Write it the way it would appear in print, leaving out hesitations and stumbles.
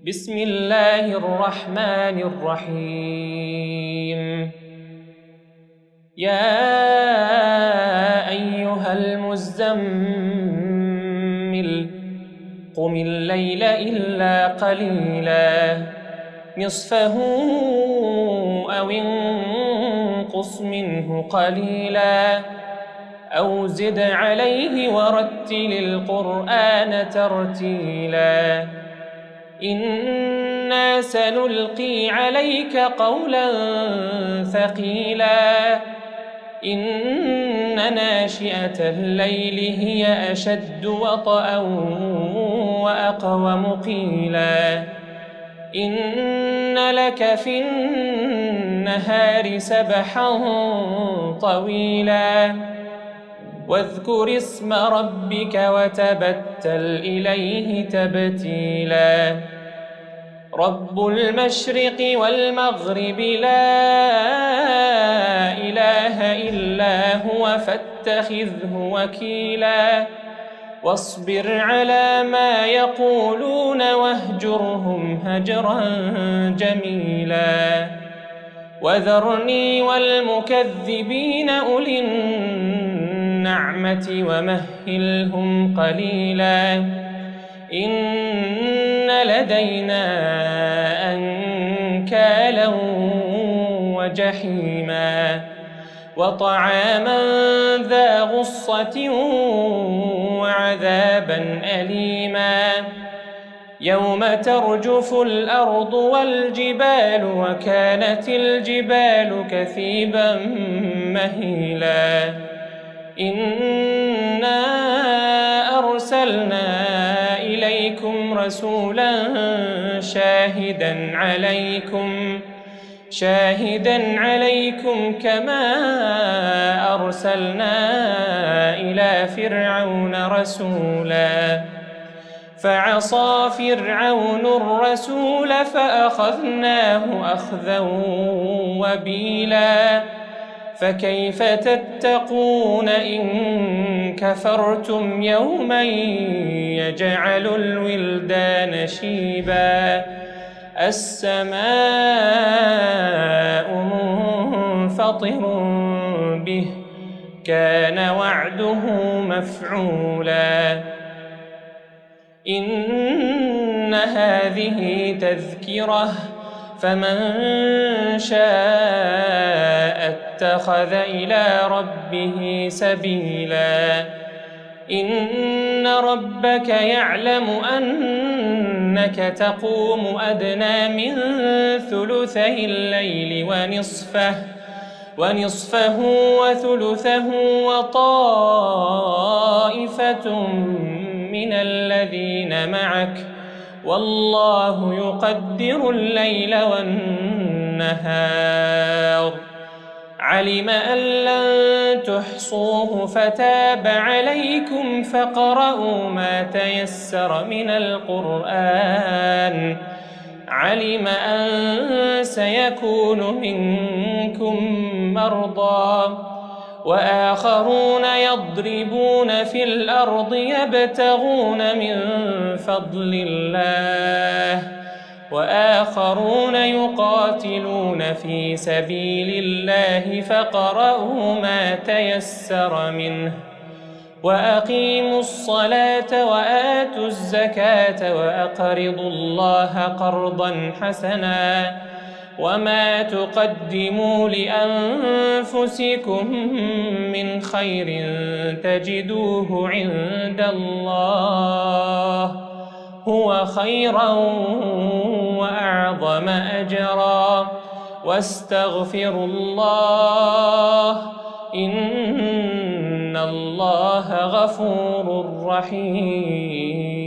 بسم الله الرحمن الرحيم. يا أيها المزمل قم الليل إلا قليلا نصفه أو انقص منه قليلا أو زد عليه ورتل القرآن ترتيلا إنا سنلقي عليك قولا ثقيلا إن ناشئة الليل هي أشد وطئا وأقوم قيلا إن لك في النهار سبحا طويلا واذكر اسم ربك وتبتل إليه تبتيلا رب المشرق والمغرب لا إله إلا هو فاتخذه وكيلا واصبر على ما يقولون واهجرهم هجرا جميلا وذرني والمكذبين أولي النعمة ومهلهم قليلا إن لدينا أنكالا وجحيما وطعاما ذا غصة وعذابا أليما يوم ترجف الأرض والجبال وكانت الجبال كثيبا مهيلا إنا أرسلنا إليكم رسولا شاهدا عليكم كما أرسلنا إلى فرعون رسولا فعصى فرعون الرسول فأخذناه أخذا وبيلا فكيف تتقون إن كفرتم يوما يجعل الولدان شيبا السماء منفطر به كان وعده مفعولا إن هذه تذكرة فمن شاء اتخذ إلى ربه سبيلا إن ربك يعلم أنك تقوم أدنى من ثلثي الليل ونصفه وثلثه وطائفة من الذين معك والله يقدر الليل والنهار علم أن لن تحصوه فتاب عليكم فاقرؤوا ما تيسر من القرآن علم أن سيكون منكم مرضى وآخرون يضربون في الأرض يبتغون من فضل الله وآخرون يقاتلون في سبيل الله فاقرؤوا ما تيسر منه وأقيموا الصلاة وآتوا الزكاة وأقرضوا الله قرضا حسنا وما تقدموا لأنفسكم من خير تجدوه عند الله هو خيرا وأعظم أجرا واستغفروا الله إن الله غفور رحيم.